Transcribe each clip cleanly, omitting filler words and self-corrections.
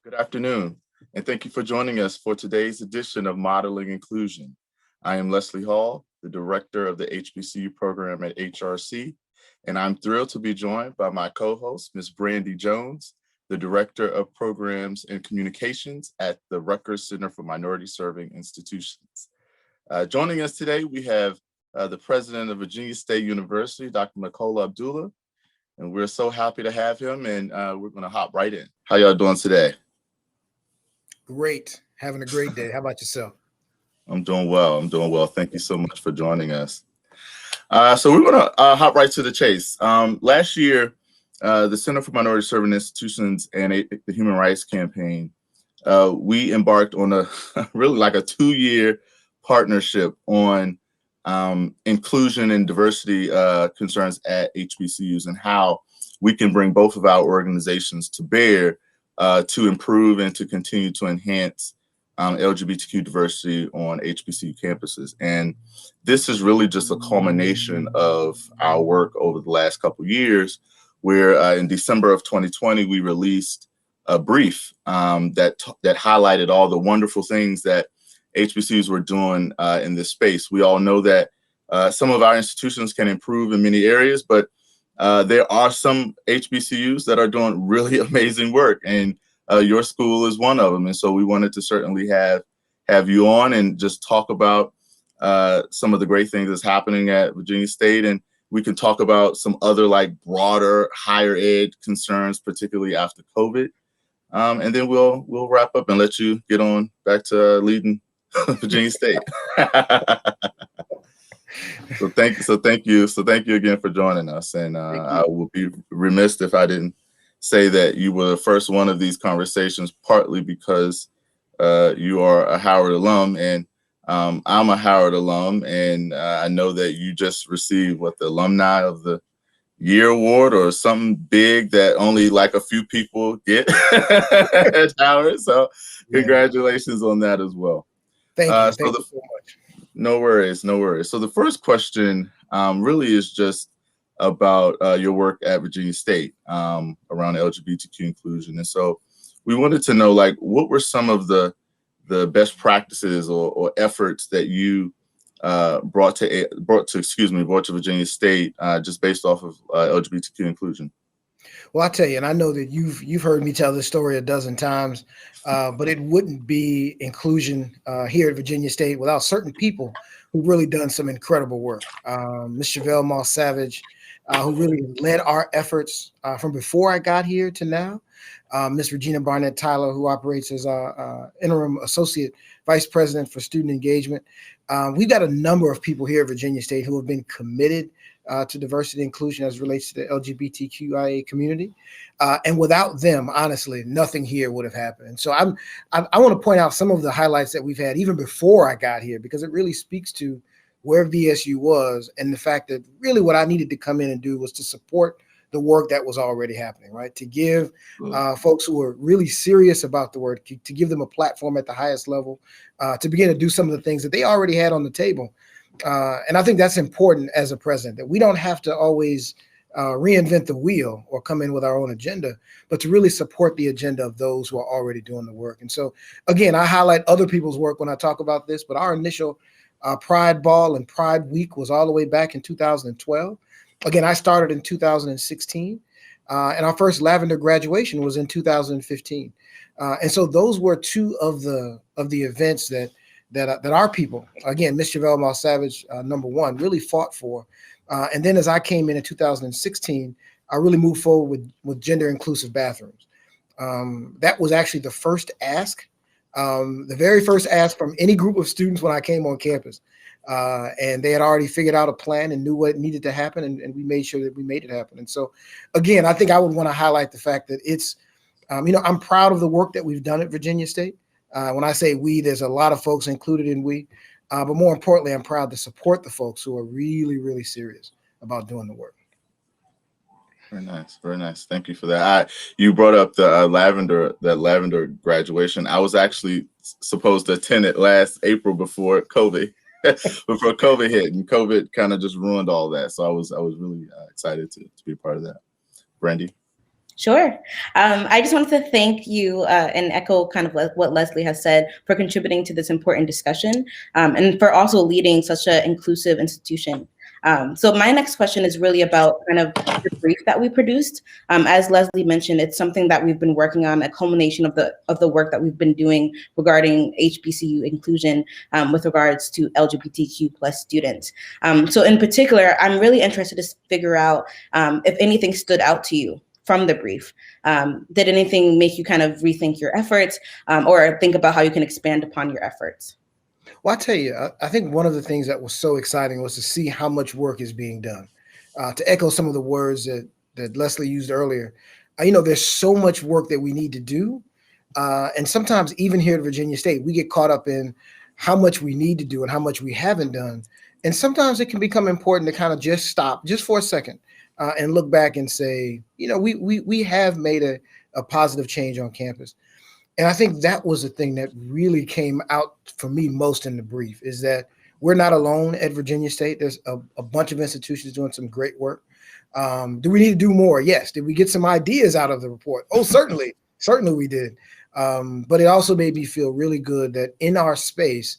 Good afternoon, and thank you for joining us for today's edition of Modeling Inclusion. I am Leslie Hall, the director of the HBCU program at HRC, and I'm thrilled to be joined by my co-host, Ms. Brandy Jones, the director of programs and communications at the Rutgers Center for Minority Serving Institutions. Joining us today, we have the president of Virginia State University, Dr. Makolah Abdullah, and we're so happy to have him, and we're going to hop right in. How y'all doing today? Great. Having a great day. How about yourself? I'm doing well. I'm doing well. Thank you so much for joining us. So we're going to hop right to the chase. Last year, the Center for Minority Serving Institutions and the Human Rights Campaign, we embarked on a really like a 2-year partnership on inclusion and diversity concerns at HBCUs and how we can bring both of our organizations to bear to improve and to continue to enhance LGBTQ diversity on HBCU campuses. And this is really just a culmination of our work over the last couple of years, where in December of 2020, we released a brief that highlighted all the wonderful things that HBCUs were doing in this space. We all know that some of our institutions can improve in many areas, but there are some HBCUs that are doing really amazing work, and your school is one of them. And so we wanted to certainly have you on and just talk about some of the great things that's happening at Virginia State, and we can talk about some other like broader higher ed concerns, particularly after COVID. And then we'll wrap up and let you get on back to leading Virginia State. So thank you again for joining us. And I would be remiss if I didn't say that you were the first one of these conversations, partly because you are a Howard alum, and I'm a Howard alum, and I know that you just received the Alumni of the Year award or something big that only like a few people get at Howard. So congratulations on that as well. Thank you. Thank you so much. No worries. So the first question really is just about your work at Virginia State around LGBTQ inclusion. And so we wanted to know, like, what were some of the best practices or efforts that you brought to Virginia State just based off of LGBTQ inclusion? Well, I'll tell you, and I know that you've heard me tell this story a dozen times, but it wouldn't be inclusion here at Virginia State without certain people who've really done some incredible work. Ms. Chevelle Moss Savage, who really led our efforts from before I got here to now. Ms. Regina Barnett Tyler, who operates as our interim associate vice president for student engagement. We've got a number of people here at Virginia State who have been committed to diversity and inclusion as it relates to the LGBTQIA community. And without them, honestly, nothing here would have happened. And so I want to point out some of the highlights that we've had even before I got here, because it really speaks to where VSU was and the fact that really what I needed to come in and do was to support the work that was already happening, right? To give folks who are really serious about the work, to give them a platform at the highest level, to begin to do some of the things that they already had on the table. And I think that's important as a president, that we don't have to always reinvent the wheel or come in with our own agenda, but to really support the agenda of those who are already doing the work. And so, again, I highlight other people's work when I talk about this, but our initial Pride Ball and Pride Week was all the way back in 2012. Again, I started in 2016, and our first Lavender graduation was in 2015. And so those were two of the events that our people, again, Ms. Chevelle Moss Savage, number one, really fought for. And then as I came in 2016, I really moved forward with gender inclusive bathrooms. That was actually the first ask, the very first ask from any group of students when I came on campus. And they had already figured out a plan and knew what needed to happen, and we made sure that we made it happen. And so, again, I think I would want to highlight the fact that it's, I'm proud of the work that we've done at Virginia State. When I say we, there's a lot of folks included in we, but more importantly, I'm proud to support the folks who are really, really serious about doing the work. Very nice, very nice. Thank you for that. You brought up the Lavender graduation. I was actually supposed to attend it last April before COVID hit, and COVID kind of just ruined all that. So I was really excited to be a part of that. Brandy? Sure. I just wanted to thank you and echo kind of what Leslie has said for contributing to this important discussion and for also leading such an inclusive institution. So my next question is really about kind of the brief that we produced. As Leslie mentioned, it's something that we've been working on, a culmination of the work that we've been doing regarding HBCU inclusion with regards to LGBTQ plus students. So in particular, I'm really interested to figure out if anything stood out to you from the brief. Did anything make you kind of rethink your efforts or think about how you can expand upon your efforts? Well, I tell you, I think one of the things that was so exciting was to see how much work is being done. To echo some of the words that Leslie used earlier, there's so much work that we need to do. And sometimes even here at Virginia State, we get caught up in how much we need to do and how much we haven't done. And sometimes it can become important to kind of just stop just for a second and look back and say, we have made a positive change on campus. And I think that was the thing that really came out for me most in the brief, is that we're not alone at Virginia State. There's a bunch of institutions doing some great work. Do we need to do more? Yes. Did we get some ideas out of the report? Oh, certainly. Certainly we did. But it also made me feel really good that in our space,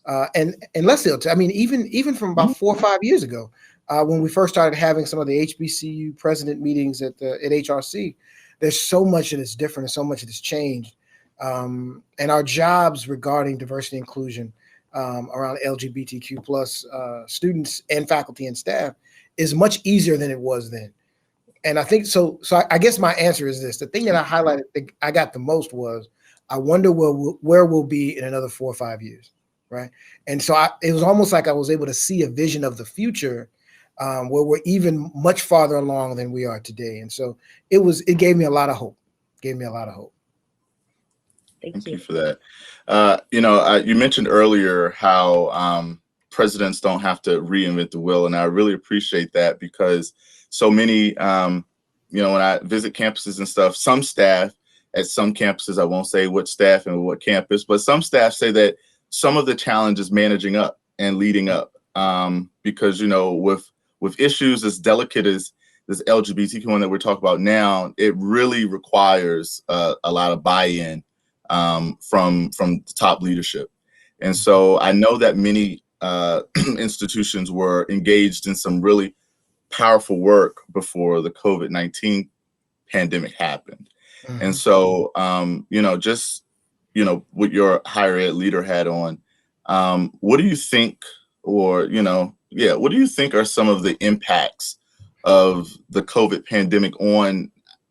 and Leslie, even from about 4 or 5 years ago, when we first started having some of the HBCU president meetings at HRC, there's so much that is different and so much that has changed. And our jobs regarding diversity and inclusion around LGBTQ plus students and faculty and staff is much easier than it was then. And I think so. So I guess my answer is this: the thing that I highlighted, I got the most was, I wonder where we'll be in another 4 or 5 years, right? And so it was almost like I was able to see a vision of the future where we're even much farther along than we are today. And so it gave me a lot of hope. Gave me a lot of hope. Thank you for that. You mentioned earlier how presidents don't have to reinvent the wheel, and I really appreciate that, because so many, when I visit campuses and stuff, some staff at some campuses, I won't say what staff and what campus, but some staff say that some of the challenge is managing up and leading up, because with issues as delicate as this LGBTQ one that we're talking about now, it really requires a lot of buy-in from the top leadership. And so I know that many institutions were engaged in some really powerful work before the COVID-19 pandemic happened. Mm-hmm. And so, with your higher ed leader hat on, what do you think, what do you think are some of the impacts of the COVID pandemic on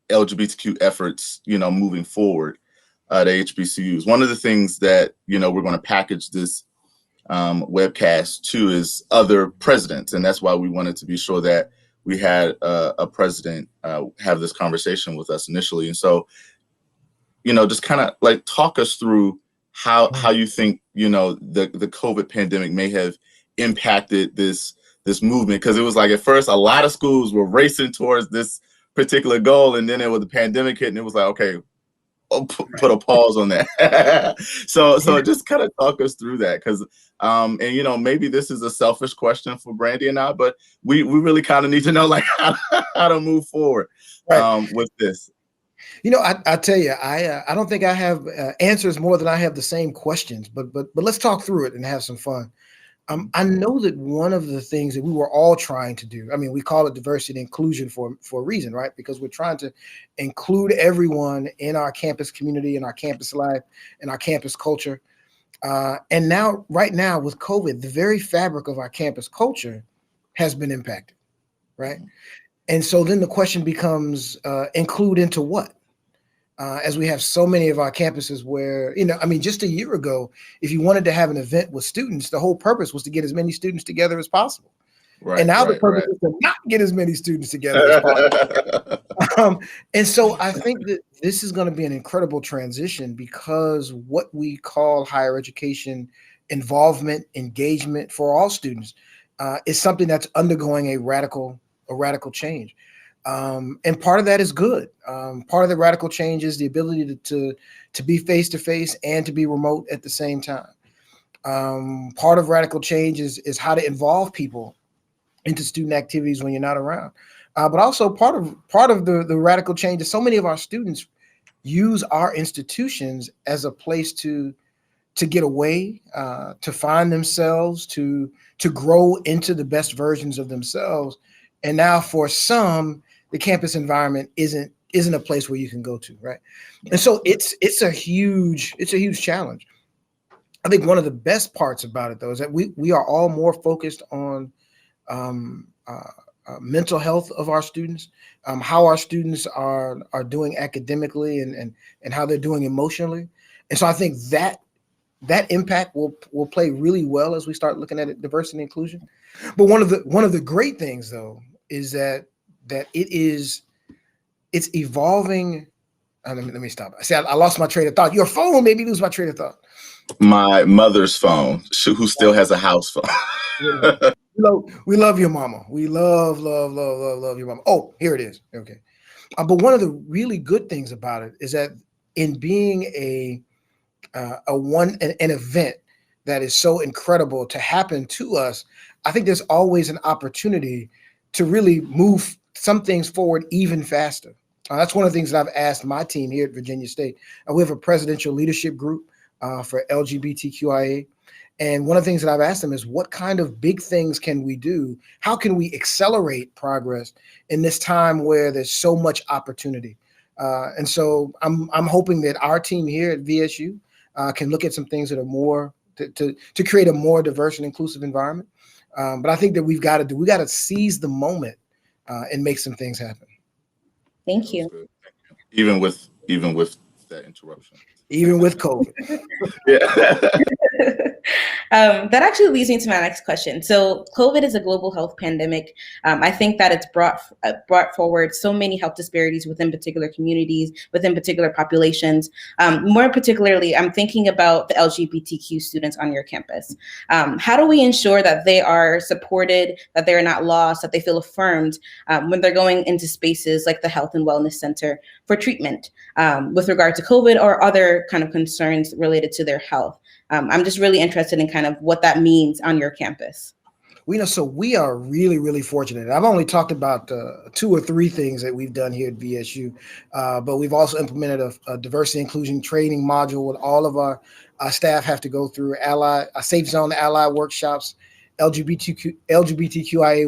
LGBTQ efforts, moving forward? The HBCUs. One of the things that we're going to package this webcast to is other presidents, and that's why we wanted to be sure that we had a president have this conversation with us initially. And so, just kind of like talk us through how you think the COVID pandemic may have impacted this movement, because it was like at first a lot of schools were racing towards this particular goal, and then the pandemic hit, and it was like, okay, put a pause on that. So just kind of talk us through that, because maybe this is a selfish question for Brandy and I, but we really kind of need to know like how to move forward with this. I tell you, I don't think I have answers more than I have the same questions, but let's talk through it and have some fun. I know that one of the things that we were all trying to do, we call it diversity and inclusion for a reason, right? Because we're trying to include everyone in our campus community, in our campus life, in our campus culture. And right now with COVID, the very fabric of our campus culture has been impacted, right? And so then the question becomes, include into what? As we have so many of our campuses where, just a year ago, if you wanted to have an event with students, the whole purpose was to get as many students together as possible. Right, and now the purpose is to not get as many students together as possible. And so I think that this is going to be an incredible transition, because what we call higher education involvement, engagement for all students is something that's undergoing a radical change. And part of that is good. Part of the radical change is the ability to be face-to-face and to be remote at the same time. Part of radical change is how to involve people into student activities when you're not around. But also part of the radical change is so many of our students use our institutions as a place to get away, to find themselves, to grow into the best versions of themselves. And now for some, the campus environment isn't a place where you can go to, right? And so it's a huge challenge. I think one of the best parts about it, though, is that we are all more focused on mental health of our students, how our students are doing academically, and how they're doing emotionally. And so I think that impact will play really well as we start looking at diversity and inclusion. But one of the great things, though, is that it's evolving. Let me stop. I said I lost my train of thought. Your phone made me lose my train of thought. My mother's phone, who still has a house phone. We love your mama. We love your mama. Oh, here it is. Okay. But one of the really good things about it is that in being an event that is so incredible to happen to us, I think there's always an opportunity to really move some things forward even faster. That's one of the things that I've asked my team here at Virginia State. We have a presidential leadership group for LGBTQIA. And one of the things that I've asked them is, what kind of big things can we do? How can we accelerate progress in this time where there's so much opportunity? And so I'm hoping that our team here at VSU can look at some things that are more to create a more diverse and inclusive environment. But I think that we got to seize the moment and make some things happen. Thank you. Even with that interruption. Even with COVID. Yeah. That actually leads me to my next question. So COVID is a global health pandemic. I think that it's brought forward so many health disparities within particular communities, within particular populations. More particularly, I'm thinking about the LGBTQ students on your campus. How do we ensure that they are supported, that they're not lost, that they feel affirmed when they're going into spaces like the Health and Wellness Center for treatment with regard to COVID or other kind of concerns related to their health? I'm just really interested in kind of what that means on your campus. So we are really, really fortunate. I've only talked about 2 or 3 things that we've done here at VSU, but we've also implemented a diversity inclusion training module with all of our staff have to go through safe zone ally workshops, LGBTQIA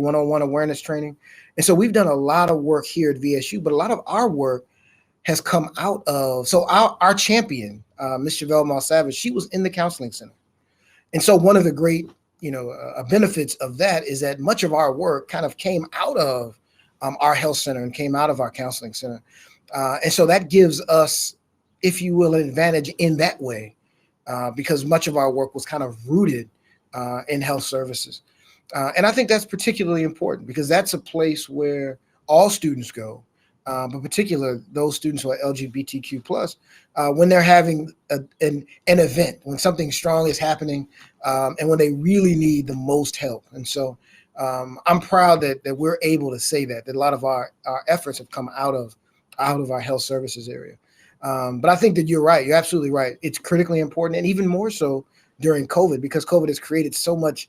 101 awareness training. And so we've done a lot of work here at VSU, but a lot of our work has come out of, so our champion, Ms. Chevelle Malsavage, she was in the counseling center. And so one of the great, benefits of that is that much of our work kind of came out of our health center and came out of our counseling center. And so that gives us, if you will, an advantage in that way, because much of our work was kind of rooted in health services. And I think that's particularly important because that's a place where all students go. But particularly those students who are LGBTQ plus, when they're having an event, when something strong is happening, and when they really need the most help. And so I'm proud that we're able to say that a lot of our efforts have come out of our health services area. But I think that you're right. You're absolutely right. It's critically important, and even more so during COVID, because COVID has created so much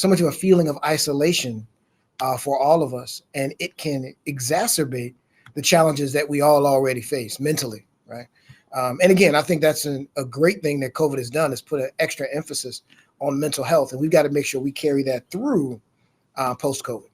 of a feeling of isolation for all of us, and it can exacerbate the challenges that we all already face mentally, right? And again, I think that's a great thing that COVID has done is put an extra emphasis on mental health, and we've got to make sure we carry that through post-COVID.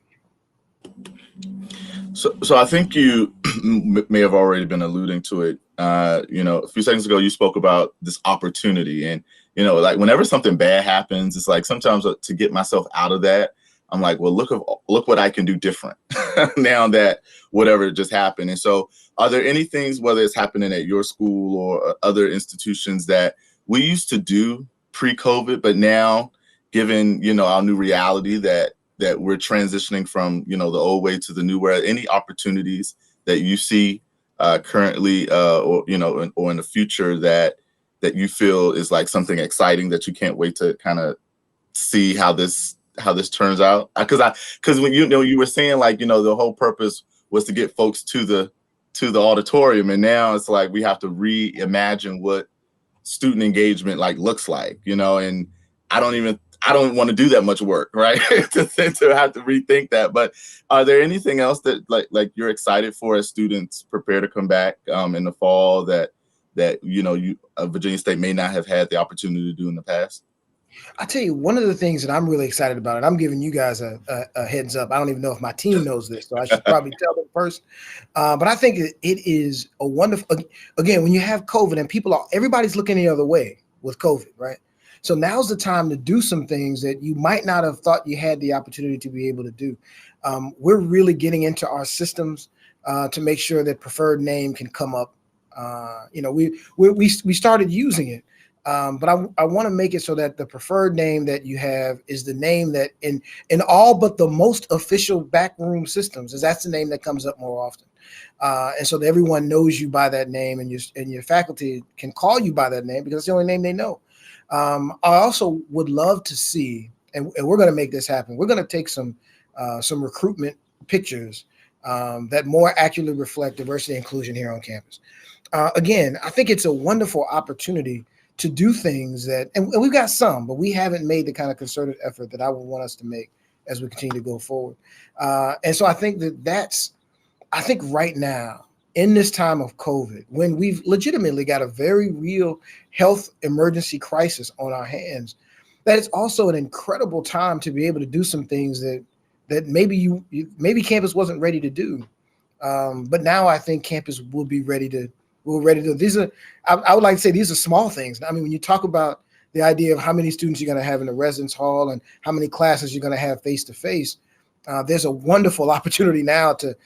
So I think you may have already been alluding to it. A few seconds ago, you spoke about this opportunity, and like whenever something bad happens, it's like sometimes to get myself out of that, I'm like, well, look what I can do different now that whatever just happened. And so are there any things, whether it's happening at your school or other institutions, that we used to do pre-COVID, but now given, our new reality that we're transitioning from, the old way to the new way, any opportunities that you see currently or in the future that you feel is like something exciting that you can't wait to kind of see how this turns out? Because when you were saying like the whole purpose was to get folks to the auditorium, and now it's like we have to reimagine what student engagement like looks like, and I I don't want to do that much work, right? to have to rethink that. But are there anything else that like you're excited for as students prepare to come back in the fall that Virginia State may not have had the opportunity to do in the past? I'll tell you, one of the things that I'm really excited about, and I'm giving you guys a heads up. I don't even know if my team knows this, so I should probably tell them first. But I think it is a wonderful, again, when you have COVID and everybody's looking the other way with COVID, right? So now's the time to do some things that you might not have thought you had the opportunity to be able to do. We're really getting into our systems to make sure that preferred name can come up. We started using it. But I want to make it so that the preferred name that you have is the name that in all but the most official backroom systems, is that's the name that comes up more often. And so that everyone knows you by that name, and your faculty can call you by that name because it's the only name they know. I also would love to see, and we're going to make this happen. We're going to take some recruitment pictures that more accurately reflect diversity and inclusion here on campus. Again, I think it's a wonderful opportunity to do things that, and we've got some, but we haven't made the kind of concerted effort that I would want us to make as we continue to go forward. And so I think I think right now, in this time of COVID, when we've legitimately got a very real health emergency crisis on our hands, that it's also an incredible time to be able to do some things that maybe campus wasn't ready to do. But now I think campus will be ready to. These are, I would like to say, these are small things. I mean, when you talk about the idea of how many students you're going to have in the residence hall and how many classes you're going to have face to face, there's a wonderful opportunity now to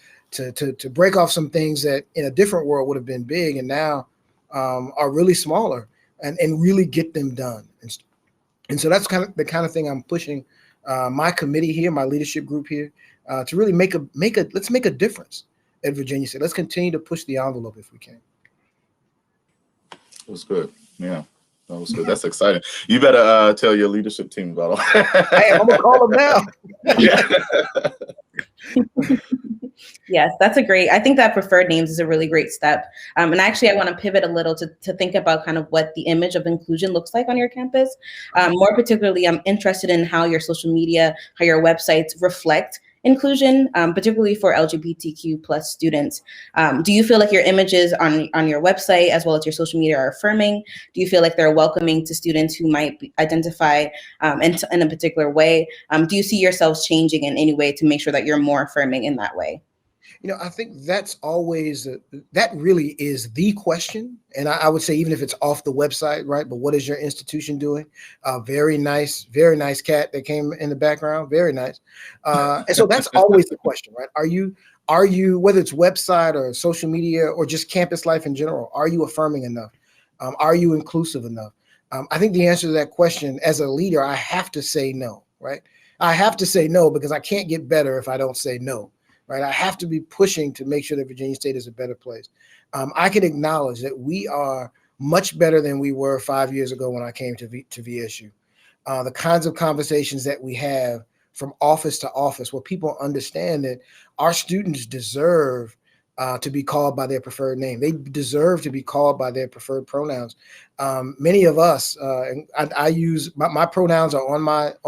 break off some things that in a different world would have been big and now are really smaller and really get them done. And so that's the kind of thing I'm pushing my committee here, my leadership group here, to really let's make a difference at Virginia State. Let's continue to push the envelope if we can. That was good. Yeah, that was good. That's exciting. You better tell your leadership team about all. Hey, I'm gonna call them now. Yeah. Yes, that's I think that preferred names is a really great step. And actually, I want to pivot a little to think about kind of what the image of inclusion looks like on your campus. More particularly, I'm interested in how your social media, how your websites reflect inclusion, particularly for LGBTQ plus students. Do you feel like your images on your website as well as your social media are affirming? Do you feel like they're welcoming to students who might identify in a particular way? Do you see yourselves changing in any way to make sure that you're more affirming in that way? I think that's always, that really is the question. And I would say, even if it's off the website, right? But what is your institution doing? Very nice cat that came in the background. Very nice. And so that's always the question, right? Are you, whether it's website or social media or just campus life in general, are you affirming enough? Are you inclusive enough? I think the answer to that question, as a leader, I have to say no, right? I have to say no because I can't get better if I don't say no. Right, I have to be pushing to make sure that Virginia State is a better place. I can acknowledge that we are much better than we were 5 years ago when I came to VSU. The kinds of conversations that we have from office to office, where people understand that our students deserve to be called by their preferred name. They deserve to be called by their preferred pronouns. Many of us, I use my pronouns are on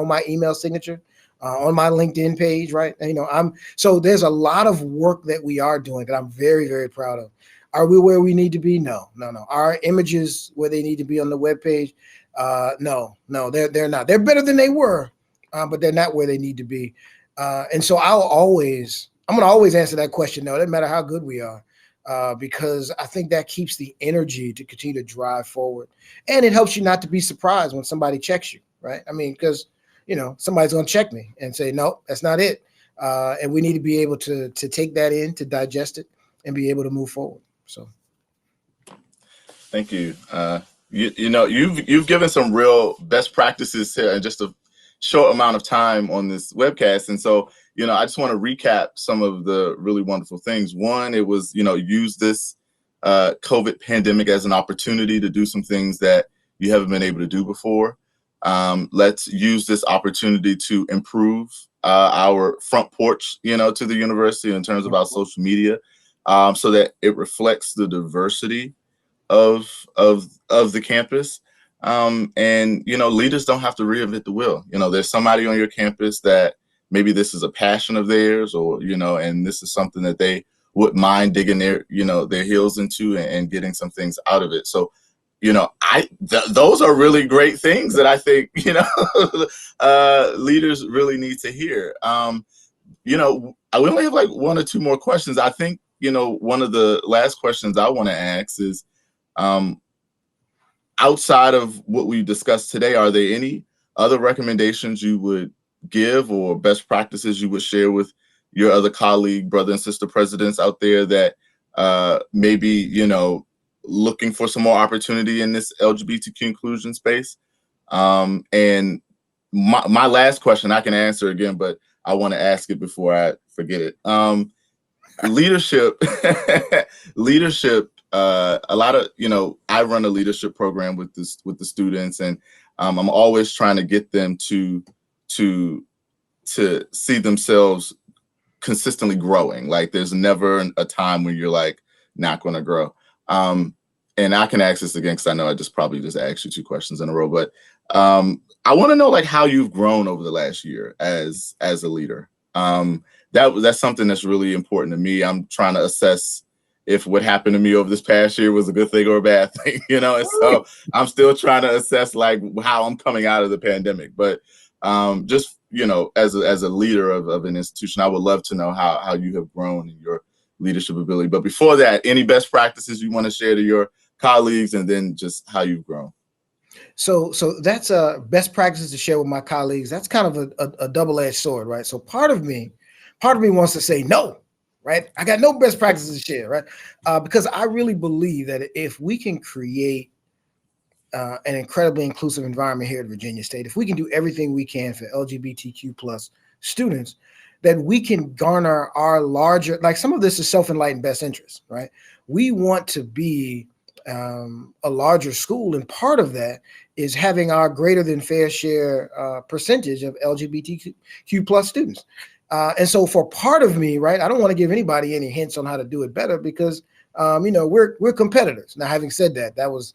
my email signature. On my LinkedIn page, right? So there's a lot of work that we are doing that I'm very, very proud of. Are we where we need to be? No. Our images where they need to be on the webpage? No, they're not. They're better than they were, but they're not where they need to be. And so I'm going to always answer that question. No, it doesn't matter how good we are, because I think that keeps the energy to continue to drive forward. And it helps you not to be surprised when somebody checks you, right? I mean, because somebody's going to check me and say, no, that's not it. And we need to be able to take that in, to digest it, and be able to move forward. So, thank you. You've given some real best practices here in just a short amount of time on this webcast. And so, I just want to recap some of the really wonderful things. One, it was, use this COVID pandemic as an opportunity to do some things that you haven't been able to do before. Let's use this opportunity to improve our front porch, to the university in terms of our social media, so that it reflects the diversity of the campus. And, leaders don't have to reinvent the wheel. There's somebody on your campus that maybe this is a passion of theirs, or, and this is something that they wouldn't mind digging their heels into and getting some things out of it. So, those are really great things that I think, leaders really need to hear. We only have like one or two more questions. I think, one of the last questions I want to ask is, outside of what we discussed today, are there any other recommendations you would give or best practices you would share with your other colleague, brother and sister presidents out there that maybe, looking for some more opportunity in this LGBTQ inclusion space? And my last question, I can answer again, but I want to ask it before I forget it. Leadership, a lot of, I run a leadership program with the students, and I'm always trying to get them to see themselves consistently growing. Like there's never a time when you're like not going to grow. And I can ask this again, because I know I probably just asked you two questions in a row, but I want to know like how you've grown over the last year as a leader. That's something that's really important to me. I'm trying to assess if what happened to me over this past year was a good thing or a bad thing, and so I'm still trying to assess like how I'm coming out of the pandemic. But just, as a leader of an institution, I would love to know how you have grown in your leadership ability. But before that, any best practices you want to share to your colleagues, and then just how you've grown? So that's best practices to share with my colleagues. That's kind of a double-edged sword, right? So part of me wants to say no, right? I got no best practices to share, right? Because I really believe that if we can create an incredibly inclusive environment here at Virginia State, if we can do everything we can for LGBTQ plus students, that we can garner our larger, like some of this is self-enlightened best interest, right? We want to be a larger school, and part of that is having our greater than fair share percentage of LGBTQ plus students. And so for part of me, right, I don't want to give anybody any hints on how to do it better, because we're competitors. Now, having said that, that was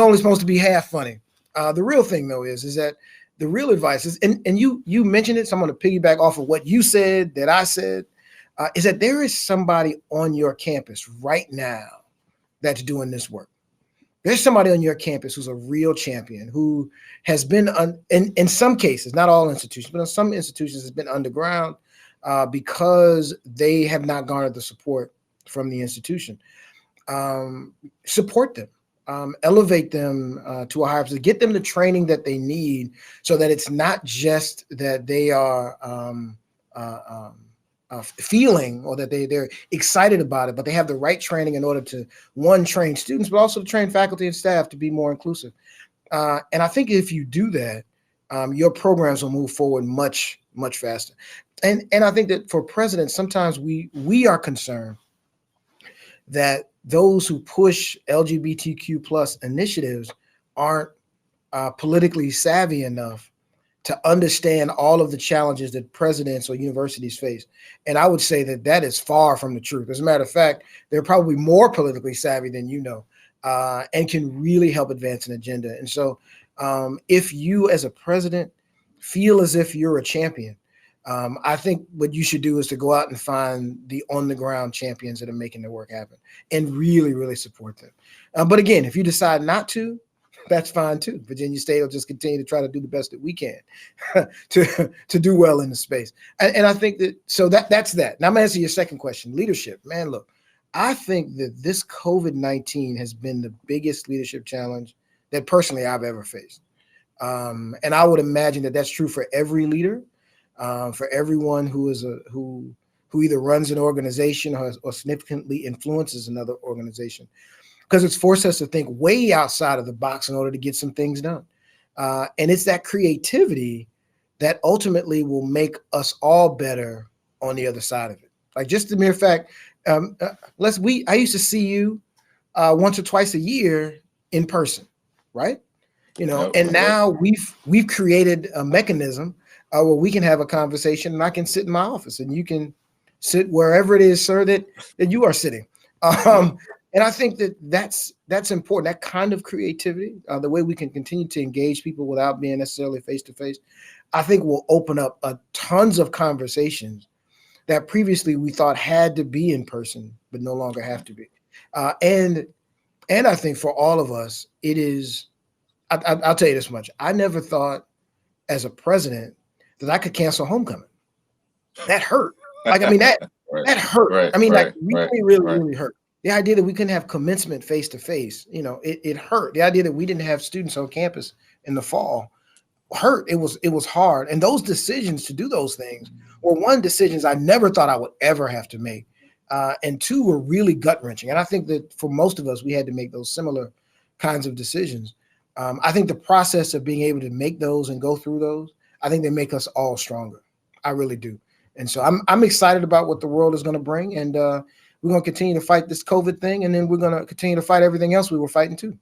only supposed to be half funny. The real thing though is that the real advice is, and you mentioned it, so I'm going to piggyback off of what you said, that I said, is that there is somebody on your campus right now that's doing this work. There's somebody on your campus who's a real champion, who has been in some cases, not all institutions, but in some institutions has been underground because they have not garnered the support from the institution. Support them, elevate them to a higher position, get them the training that they need, so that it's not just that they are feeling, or that they're excited about it, but they have the right training in order to, one, train students, but also to train faculty and staff to be more inclusive. And I think if you do that, your programs will move forward much, much faster. And I think that for presidents, sometimes we are concerned that those who push LGBTQ plus initiatives aren't politically savvy enough to understand all of the challenges that presidents or universities face. And I would say that is far from the truth. As a matter of fact, they're probably more politically savvy than and can really help advance an agenda. And so if you as a president feel as if you're a champion, I think what you should do is to go out and find the on-the-ground champions that are making their work happen and really, really support them. But again, if you decide not to, that's fine too. Virginia State will just continue to try to do the best that we can to do well in the space. And I think that's that. Now I'm gonna answer your second question, leadership. Man, look, I think that this COVID-19 has been the biggest leadership challenge that personally I've ever faced. And I would imagine that that's true for every leader, for everyone who either runs an organization or significantly influences another organization. Because it's forced us to think way outside of the box in order to get some things done. And it's that creativity that ultimately will make us all better on the other side of it. Like just the mere fact, I used to see you once or twice a year in person, right? And now we've created a mechanism where we can have a conversation, and I can sit in my office and you can sit wherever it is, sir, that you are sitting. And I think that that's important. That kind of creativity, the way we can continue to engage people without being necessarily face to face, I think will open up tons of conversations that previously we thought had to be in person, but no longer have to be. And I think for all of us, it is. I'll tell you this much: I never thought, as a president, that I could cancel homecoming. That hurt. Like, I mean, that hurt. Right, I mean, right, like, really hurt. The idea that we couldn't have commencement face to face, it hurt. The idea that we didn't have students on campus in the fall hurt. It was hard. And those decisions to do those things were, one, decisions I never thought I would ever have to make. And two, were really gut wrenching. And I think that for most of us, we had to make those similar kinds of decisions. I think the process of being able to make those and go through those, I think they make us all stronger. I really do. And so I'm excited about what the world is going to bring. And we're going to continue to fight this COVID thing. And then we're going to continue to fight everything else we were fighting too.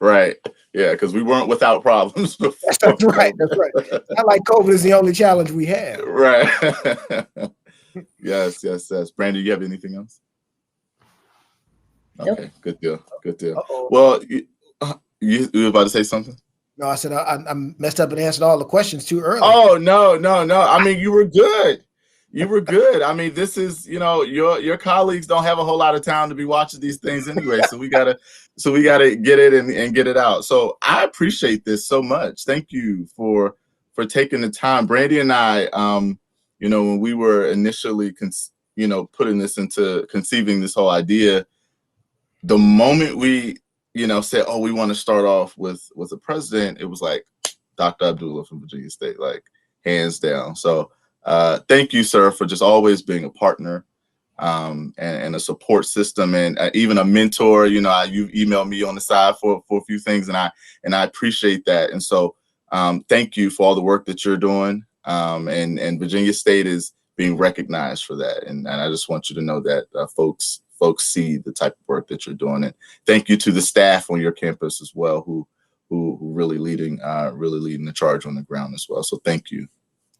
Right. Yeah, because we weren't without problems before. That's right. Not like COVID is the only challenge we have. Right. Yes. Brandon, you have anything else? Nope. Okay, good deal. Uh-oh. Well, you were about to say something? No, I said I messed up and answered all the questions too early. Oh, no. I mean, you were good. I mean, this is, your colleagues don't have a whole lot of time to be watching these things anyway. So we gotta get it and get it out. So I appreciate this so much. Thank you for taking the time. Brandy and I, when we were initially, putting this into conceiving this whole idea, the moment we, said, oh, we want to start off with the president, it was like Dr. Abdullah from Virginia State, like hands down. So thank you, sir, for just always being a partner and a support system, and even a mentor. You've emailed me on the side for a few things, and I appreciate that. And so thank you for all the work that you're doing. And Virginia State is being recognized for that. And I just want you to know that folks see the type of work that you're doing. And thank you to the staff on your campus as well, who really leading the charge on the ground as well. So thank you.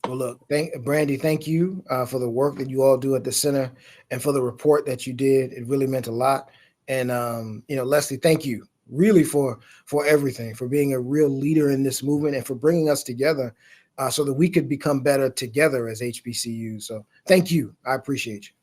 Well, look, Brandy, thank you for the work that you all do at the center and for the report that you did. It really meant a lot. And, Leslie, thank you really for everything, for being a real leader in this movement and for bringing us together so that we could become better together as HBCUs. So thank you. I appreciate you.